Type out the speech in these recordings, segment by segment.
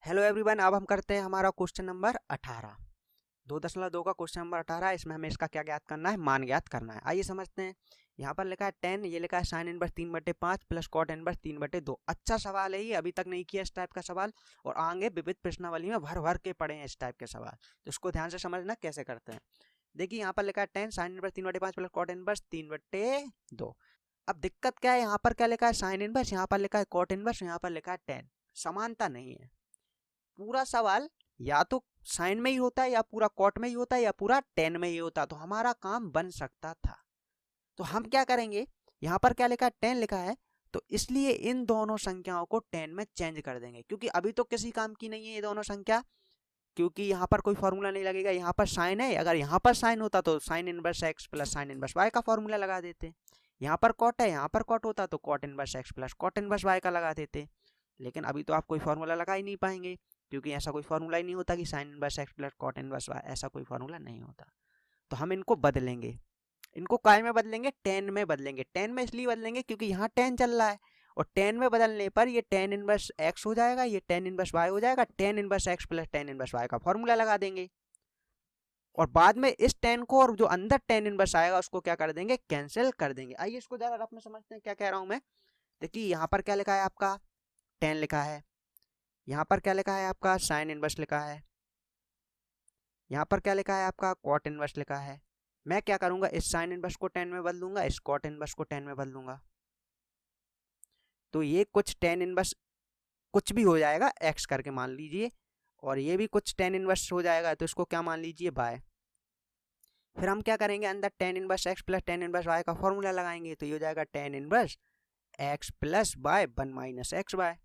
Hello everyone, अब हम करते हैं हमारा क्वेश्चन नंबर 18। 2.2 का क्वेश्चन नंबर 18। इसमें हमें इसका क्या ज्ञात करना है, मान ज्ञात करना है। आइए समझते हैं। यहाँ पर लिखा है 10, ये लिखा है sine inverse 3/5 plus cot inverse 3/2। अच्छा सवाल है ये, अभी तक नहीं किया इस टाइप का सवाल, और आगे विविध प्रश्नावली में भर भर के पड़े हैं इस टाइप के सवाल, तो इसको ध्यान से समझना कैसे करते हैं। देखिए यहाँ पर लिखा है 10 sine inverse 3/5 plus cot inverse 3/2। अब दिक्कत क्या है, यहाँ पर क्या लिखा है साइन इनवर्स, यहाँ पर लिखा है कॉट इनवर्स, यहाँ पर लिखा है 10। समानता नहीं है। पूरा सवाल या तो साइन में ही होता है, या पूरा कॉट में ही होता है, या पूरा टेन में ही होता, तो हमारा काम बन सकता था। तो हम क्या करेंगे, यहाँ पर क्या लिखा है 10 लिखा है, तो इसलिए इन दोनों संख्याओं को 10 में चेंज कर देंगे, क्योंकि अभी तो किसी काम की नहीं है ये दोनों संख्या, क्योंकि यहाँ पर कोई फॉर्मूला नहीं लगेगा। यहाँ पर साइन है, अगर यहाँ पर साइन होता तो sine inverse x plus sine inverse Y का फॉर्मूला लगा देते। यहाँ पर कॉट है, यहाँ पर कॉट होता तो cot inverse x plus cot inverse Y का लगा देते। लेकिन अभी तो आप कोई फॉर्मूला लगा ही नहीं पाएंगे, क्योंकि ऐसा कोई फॉर्मूला ही नहीं होता कि sine inverse x plus cot inverse y, ऐसा कोई फॉर्मूला नहीं होता। तो हम इनको बदलेंगे। इनको काय में बदलेंगे, 10 में बदलेंगे। 10 में इसलिए बदलेंगे क्योंकि यहाँ 10 चल रहा है, और 10 में बदलने पर ये tan इनवर्स x हो जाएगा, ये tan इनवर्स y हो जाएगा। tan inverse x plus tan inverse y का फॉर्मूला लगा देंगे, और बाद में इस tan को और जो अंदर tan इनवर्स आएगा उसको क्या कर देंगे, कैंसिल कर देंगे। आइए इसको जरा रफ में समझते हैं क्या कह रहा हूं मैं। देखिए यहाँ पर क्या लिखा है आपका, 10 लिखा है। यहाँ पर क्या लिखा है आपका, साइन इनवर्स लिखा है। यहाँ पर क्या लिखा है आपका, कॉट इनवर्स लिखा है। मैं क्या करूंगा, इस साइन इनवर्स को 10 में बदल दूंगा, इस कॉट इनवर्स को 10 में बदल दूंगा, तो ये कुछ टेन इनवर्स कुछ भी हो जाएगा एक्स करके मान लीजिए, और ये भी कुछ टेन इनवर्स हो जाएगा, तो इसको क्या मान लीजिए, बाय। फिर हम क्या करेंगे, अंदर tan inverse x plus tan inverse Y का फॉर्मूला लगाएंगे, तो ये हो जाएगा tan inverse x plus y 1 minus x y.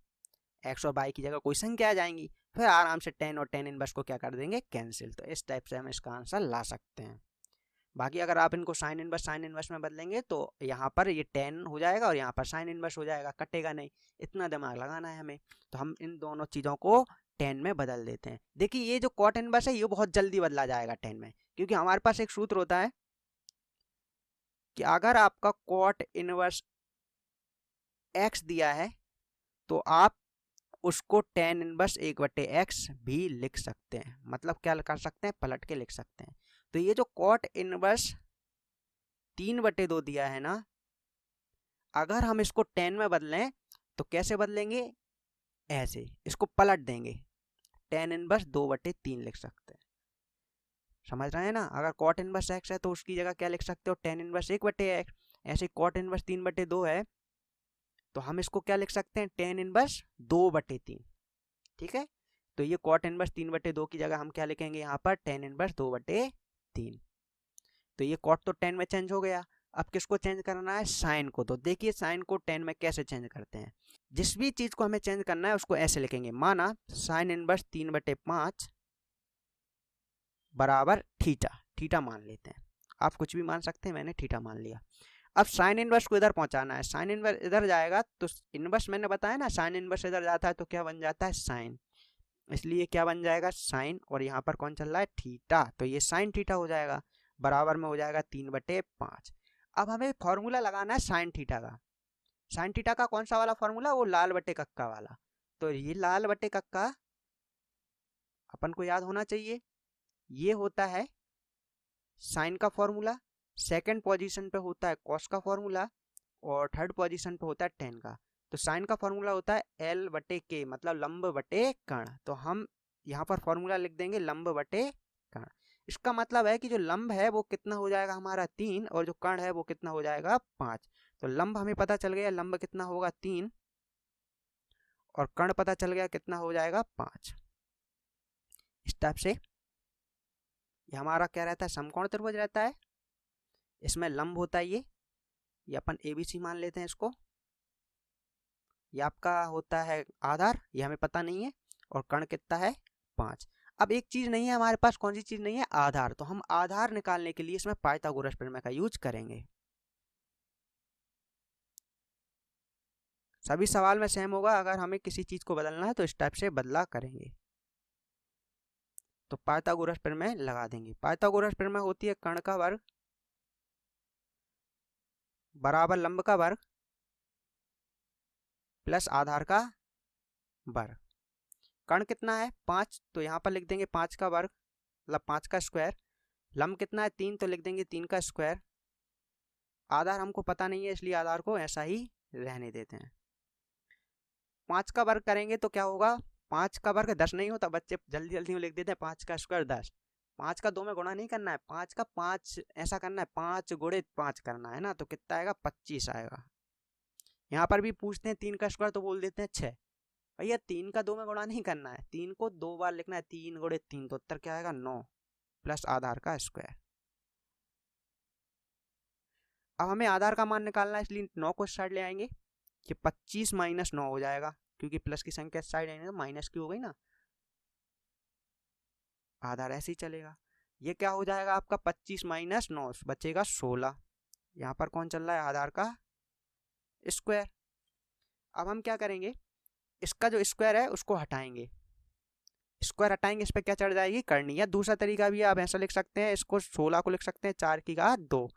X और बाय की जगह कोई संख्या आ जाएंगी, फिर आराम से टेन और टेन इनवर्स को क्या कर देंगे, कैंसिल। तो इस टाइप से हम इसका आंसर ला सकते हैं। बाकी अगर आप इनको साइन इनवर्स में बदलेंगे तो यहाँ पर ये 10 हो जाएगा और यहाँ पर साइन इनवर्स हो जाएगा, कटेगा नहीं। इतना दिमाग लगाना है हमें। तो हम इन दोनों चीज़ों को 10 में बदल देते हैं। देखिए ये जो कॉट इनवर्स है ये बहुत जल्दी बदला जाएगा 10 में, क्योंकि हमारे पास एक सूत्र होता है कि अगर आपका कॉट इनवर्स एक्स दिया है तो आप उसको टेन इनवर्स 1/x भी लिख सकते हैं। मतलब क्या कर सकते हैं, पलट के लिख सकते हैं। तो ये जो कॉट इनवर्स 3/2 दिया है ना, अगर हम इसको 10 में बदलें तो कैसे बदलेंगे, ऐसे इसको पलट देंगे, टेन इनवर्स 2/3 लिख सकते हैं। समझ रहे हैं ना। अगर कॉट इनवर्स एक्स है तो उसकी जगह क्या लिख सकते हो, टेन इनवर्स 1/x। ऐसे कॉट इनवर्स 3/2 है तो हम इसको क्या लिख सकते हैं, टेन इनवर्स 2/3। ठीक है। तो ये कॉट इनवर्स 3/2 की जगह हम क्या लिखेंगे, यहाँ पर टेन इनवर्स 2/3। तो ये कॉट तो 10 में चेंज हो गया। अब किसको चेंज करना है, साइन को। तो देखिए साइन को 10 में कैसे चेंज करते हैं। जिस भी चीज को हमें चेंज करना है उसको ऐसे लिखेंगे, माना साइन इनवर्स 3/5 बराबर थीटा। थीटा मान लेते हैं, आप कुछ भी मान सकते हैं, मैंने थीटा मान लिया। अब साइन इनवर्स को इधर पहुंचाना है, साइन इनवर्स इधर जाएगा तो इनवर्स मैंने बताया ना, साइन इनवर्स इधर जाता है तो क्या बन जाता है, साइन। इसलिए क्या बन जाएगा, साइन, और यहाँ पर कौन चल रहा है, थीटा। तो ये साइन थीटा हो जाएगा, बराबर में हो जाएगा 3/5। अब हमें फॉर्मूला लगाना है साइन थीटा का। साइन थीटा का कौन सा वाला फॉर्मूला, वो लाल बटे कक्का वाला। तो ये लाल बटे कक्का अपन को याद होना चाहिए। ये होता है साइन का फॉर्मूला, सेकंड पोजीशन पे होता है कॉस का फॉर्मूला, और थर्ड पोजीशन पे होता है टेन का। तो साइन का फॉर्मूला होता है L/K, मतलब लंब बटे कर्ण। तो हम यहाँ पर फॉर्मूला लिख देंगे लंब बटे कर्ण। इसका मतलब है कि जो लंब है वो कितना हो जाएगा हमारा 3, और जो कर्ण है वो कितना हो जाएगा 5। तो लंब हमें पता चल गया, लंब कितना होगा 3, और कर्ण पता चल गया कितना हो जाएगा 5। इस टाइप से ये हमारा क्या रहता है, समकोण त्रिभुज रहता है। इसमें लंब होता है ये अपन ABC मान लेते हैं इसको। ये आपका होता है आधार, ये हमें पता नहीं है, और कर्ण कितना है 5। अब एक चीज नहीं है हमारे पास, कौन सी चीज नहीं है, आधार। तो हम आधार निकालने के लिए इसमें पाइथागोरस प्रमेय का यूज करेंगे। सभी सवाल में सेम होगा, अगर हमें किसी चीज को बदलना है तो इस टाइप से बदला करेंगे। तो पाइथागोरस प्रमेय लगा देंगे। पाइथागोरस प्रमेय होती है कर्ण का वर्ग बराबर लंब का वर्ग प्लस आधार का वर्ग। कर्ण कितना है 5, तो यहाँ पर लिख देंगे 5 का वर्ग मतलब 5 का स्क्वायर। लंब कितना है 3, तो लिख देंगे 3 का स्क्वायर। आधार हमको पता नहीं है इसलिए आधार को ऐसा ही रहने देते हैं। 5 का वर्ग करेंगे तो क्या होगा, 5 का वर्ग 10 नहीं होता, बच्चे जल्दी जल्दी में लिख देते हैं 5 का स्क्वायर 10। 5 का 2 में गुणा नहीं करना है, 5 का 5 ऐसा करना है, 5 गुणित 5 करना है ना, तो कितना आएगा 25 आएगा। यहाँ पर भी पूछते हैं 3 का स्क्वायर तो बोल देते हैं 6। भैया 3 का 2 में गुणा नहीं करना है, 3 को 2 बार लिखना है, 3 गुणित 3, तो उत्तर क्या आएगा 9 प्लस आधार का स्क्वायर। अब हमें आधार का मान निकालना है इसलिए 9 को इस साइड ले आएंगे, ये 25 माइनस 9 हो जाएगा, क्योंकि प्लस की संख्या इस साइड आएंगे तो माइनस की हो गई ना, आधार ऐसे ही चलेगा। ये क्या हो जाएगा आपका 25 माइनस 9 बचेगा 16। यहाँ पर कौन चल रहा है आधार का स्क्वायर। अब हम क्या करेंगे, इसका जो स्क्वायर है उसको हटाएंगे, स्क्वायर हटाएंगे इस पर क्या चढ़ जाएगी करनी। या दूसरा तरीका भी आप ऐसा लिख सकते हैं, इसको 16 को लिख सकते हैं 4 की घात 2,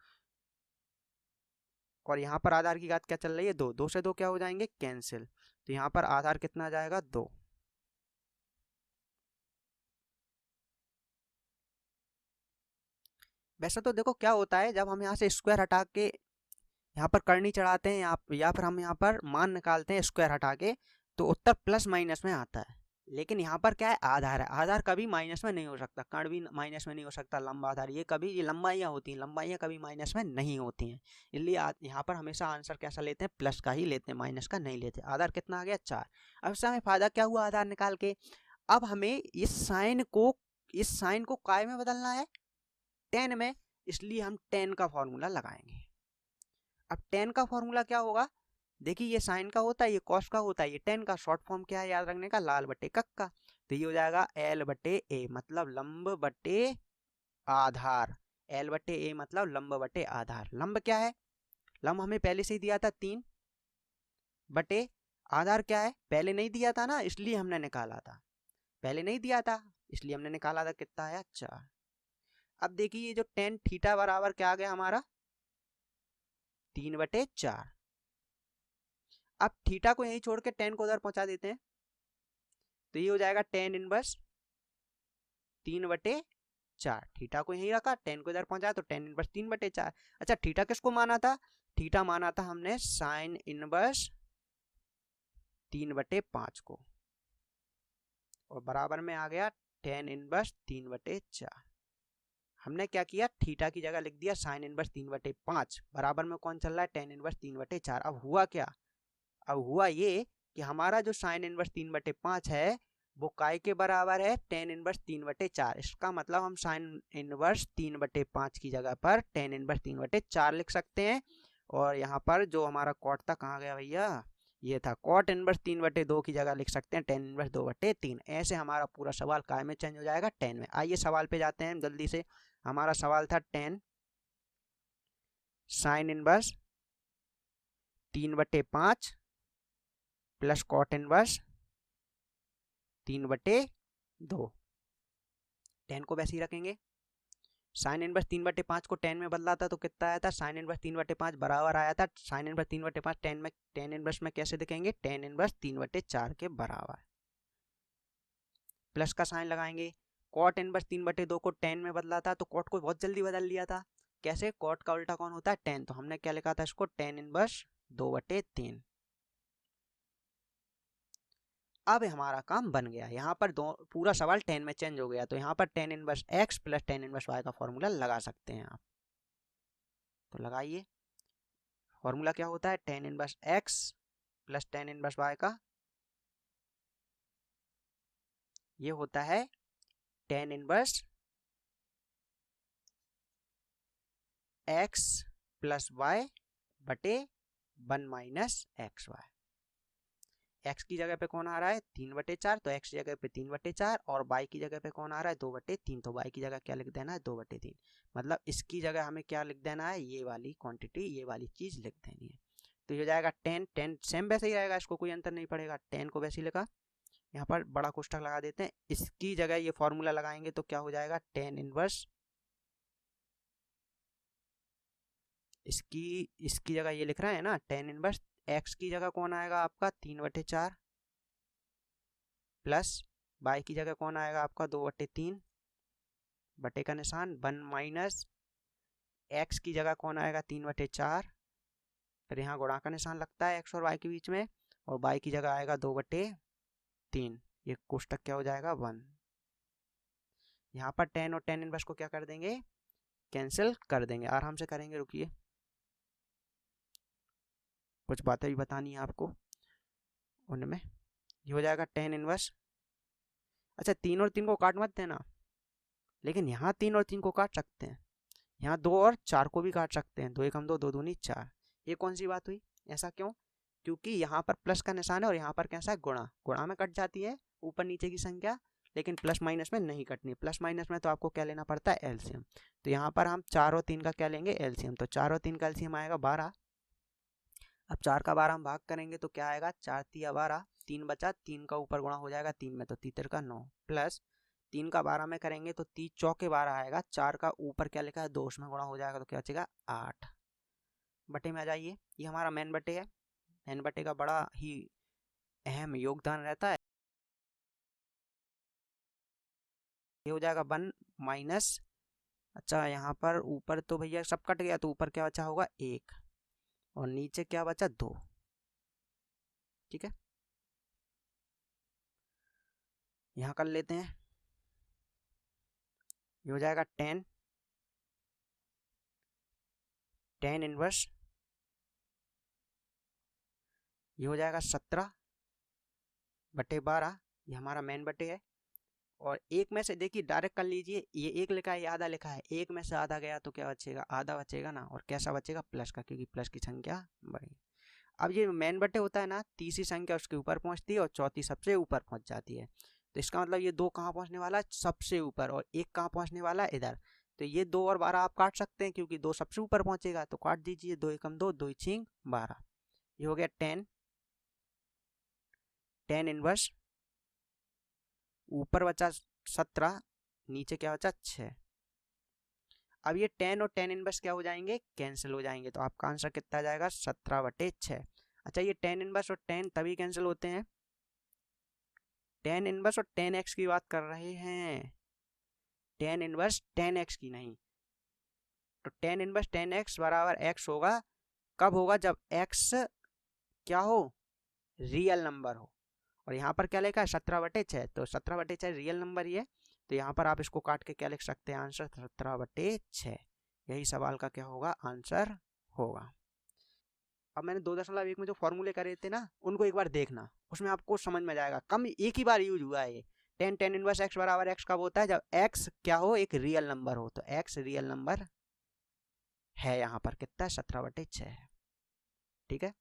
और यहाँ पर आधार की घात क्या चल रही है 2, 2 से 2 क्या हो जाएंगे कैंसिल, तो यहाँ पर आधार कितना आ जाएगा 2। वैसे तो देखो क्या होता है, जब हम यहाँ से स्क्वायर हटा के यहाँ पर करनी चढ़ाते हैं या फिर हम यहाँ पर मान निकालते हैं स्क्वायर हटा के, तो उत्तर प्लस माइनस में आता है। लेकिन यहाँ पर क्या है आधार है, आधार कभी माइनस में नहीं हो सकता, कर्ण भी माइनस में नहीं हो सकता, लंबा आधार ये लंबाइयाँ होती हैं, लंबाइयाँ कभी माइनस में नहीं होती हैं, इसलिए यहाँ पर हमेशा आंसर कैसा लेते हैं प्लस का ही लेते हैं, माइनस का नहीं लेते। आधार कितना आ गया 4। अब इससे हमें फायदा क्या हुआ आधार निकाल के, अब हमें इस साइन को काय में बदलना है 10 में, इसलिए हम 10 का फॉर्मूला लगाएंगे। अब 10 का फॉर्मूला क्या होगा, देखिए ये साइन का होता है, ये कॉस का होता है, ये 10 का शॉर्ट फॉर्म क्या है याद रखने का, लाल बटे कक्का। तो ये हो जाएगा एल बटे ए मतलब लंब बटे आधार, एल बटे ए मतलब लंब बटे आधार। लंब क्या है, लंब हमें पहले से ही दिया था 3 बटे आधार क्या है पहले नहीं दिया था ना, इसलिए हमने निकाला था, पहले नहीं दिया था इसलिए हमने निकाला था, कितना आया 4। अब देखिए ये जो टेन थीटा बराबर क्या आ गया हमारा 3/4। अब थीटा को यहीं छोड़ के 10 को उधर पहुंचा देते हैं, तो ये हो जाएगा 10 इनवर्स 3/4। थीटा को यहीं रखा 10 को इधर पहुंचा तो 10 इनवर्स 3/4। अच्छा थीटा किसको माना था, थीटा माना था हमने साइन इनवर्स 3/5 को, और बराबर में आ गया 10 इनवर्स 3/4। हमने क्या किया थीटा की जगह लिख दिया साइन इनवर्स 3/5, बराबर में कौन चल रहा है 10 इनवर्स 3/4। अब हुआ क्या, अब हुआ ये कि हमारा जो साइन इनवर्स 3/5 है वो काय के बराबर है 10 इनवर्स 3/4। इसका मतलब हम साइन इनवर्स 3/5 की जगह पर 10 इनवर्स 3/4 लिख सकते हैं, और यहाँ पर जो हमारा कॉट था कहाँ गया भैया, ये था कॉट इनवर्स 3/2 की जगह लिख सकते हैं 10 इनवर्स 2/3। ऐसे हमारा पूरा सवाल काय में चेंज हो जाएगा 10 में। आइए सवाल पे जाते हैं जल्दी से। हमारा सवाल था 10 sine inverse 3/5 plus cot inverse 3/2। 10 को वैसे ही रखेंगे, साइन इनवर्स 3/5 को 10 में बदला था तो कितना आया था, साइन इनवर्स 3/5 बराबर आया था साइन इनवर्स 3/5 10 में, 10 इनवर्स में कैसे दिखेंगे 10 इनवर्स 3/4 के बराबर। प्लस का साइन लगाएंगे, कॉट इनवर्स 3/2 को 10 में बदला था तो कॉट को बहुत जल्दी बदल लिया था, कैसे कॉट का उल्टा कौन होता है 10, तो हमने क्या लिखा था इसको 10 इनवर्स 2/3। अब हमारा काम बन गया, यहाँ पर पूरा सवाल 10 में चेंज हो गया, तो यहाँ पर 10 inverse x plus 10 inverse y का फॉर्मूला लगा सकते हैं आप। तो लगाइए, फॉर्मूला क्या होता है 10 inverse x plus 10 inverse y का, ये होता है 10 इनवर्स x प्लस y बटे 1 माइनस एक्स वाई। x की जगह पे कौन आ रहा है 3/4, तो x की जगह पे 3/4, और y की जगह पे कौन आ रहा है 2/3, तो y की जगह क्या लिख देना है 2/3। मतलब इसकी जगह हमें क्या लिख देना है, ये वाली क्वांटिटी, ये वाली चीज लिख देनी है। तो ये हो जाएगा 10 सेम वैसे ही रहेगा, इसको कोई अंतर नहीं पड़ेगा, 10 को वैसे ही लिखा, यहाँ पर बड़ा कोष्ठक लगा देते हैं, इसकी जगह ये फॉर्मूला लगाएंगे तो क्या हो जाएगा 10 इनवर्स, इसकी जगह ये लिख रहे हैं ना 10 इनवर्स, x की जगह कौन आएगा आपका 3/4 प्लस बाई की जगह कौन आएगा आपका 2/3, बटे का निशान 1 माइनस एक्स की जगह कौन आएगा 3/4, फिर यहाँ गुणा का निशान लगता है एक्स और वाई के बीच में, और बाई की जगह आएगा 2/3। ये कोष्टक क्या हो जाएगा 1। यहाँ पर tan और tan इनवर्स को क्या कर देंगे, कैंसिल कर देंगे। आराम से करेंगे, रुकिए, कुछ बातें भी बतानी है आपको उनमें। ये हो जाएगा tan इनवर्स। अच्छा 3 और 3 को काट मत देना, लेकिन यहाँ 3 और 3 को काट सकते हैं, यहाँ 2 और 4 को भी काट सकते हैं। 2 एकम 2, 2 दूनी 4। ये कौन सी बात हुई, ऐसा क्यों, क्योंकि यहाँ पर प्लस का निशान है और यहाँ पर कैसा है गुणा, गुणा में कट जाती है ऊपर नीचे की संख्या, लेकिन प्लस माइनस में नहीं कटनी। प्लस माइनस में तो आपको क्या लेना पड़ता है, एलसीएम। तो यहाँ पर हम 4 और 3 का क्या लेंगे, एलसीएम। तो 4 और 3 का एलसीएम आएगा 12। अब 4 का 12 हम भाग करेंगे तो क्या आएगा, 4 तिया 12, 3 बचा, 3 का ऊपर गुणा हो जाएगा 3 में, तो 3 का 9, प्लस 3 का 12 में करेंगे तो 3 चौके 12 आएगा, 4 का ऊपर क्या लिखा है 2 में गुणा हो जाएगा, तो क्या बचेगा 8। बटे में आ जाइए, ये हमारा मेन बटे है। मेन बटे का बड़ा ही अहम योगदान रहता है। ये हो जाएगा 1 माइनस, अच्छा यहाँ पर ऊपर तो भैया सब कट गया, तो ऊपर क्या बचा होगा 1, और नीचे क्या बचा 2। ठीक है, यहाँ कर लेते हैं। ये हो जाएगा tan इनवर्स, ये हो जाएगा 17/12। ये हमारा मेन बटे है। और एक में से देखिए डायरेक्ट कर लीजिए, ये एक लिखा है, ये आधा लिखा है, एक में से आधा गया तो क्या बचेगा, आधा बचेगा ना। और कैसा बचेगा, प्लस का, क्योंकि प्लस की संख्या बड़ी। अब ये मेन बटे होता है ना, तीसरी संख्या उसके ऊपर पहुंचती है और चौथी सबसे ऊपर पहुंच जाती है। तो इसका मतलब ये 2 कहाँ पहुंचने वाला है, सबसे ऊपर, और 1 कहाँ पहुंचने वाला है, इधर। तो ये 2 और 12 आप काट सकते हैं, क्योंकि 2 सबसे ऊपर पहुंचेगा, तो काट दीजिए। 2 एकम 2, 2 छींग 12। ये हो गया tan इनवर्स, ऊपर बचा 17, नीचे क्या बचा 6। अब ये tan और tan इनवर्स क्या हो जाएंगे, कैंसिल हो जाएंगे। तो आपका आंसर कितना जाएगा, 17/6। अच्छा ये tan इनवर्स और tan तभी कैंसिल होते हैं, tan इनवर्स और tan x की बात कर रहे हैं, tan इनवर्स tan x की नहीं। तो tan इनवर्स tan x बराबर x होगा, कब होगा, जब x क्या हो, रियल नंबर हो। और यहाँ पर क्या लिखा है 17/6, तो 17/6 रियल नंबर ही है। तो यहाँ पर आप इसको काट के क्या लिख सकते हैं, आंसर 17/6। यही सवाल का क्या होगा, आंसर होगा। अब मैंने 2.1 में जो फॉर्मूले करे थे ना, उनको एक बार देखना, उसमें आपको समझ में जाएगा। कम एक ही बार यूज हुआ है ये। tan इनवर्स x बराबर x कब होता है, जब x क्या हो, एक रियल नंबर हो। तो x रियल नंबर है, यहाँ पर कितना है, 17/6 है। ठीक है।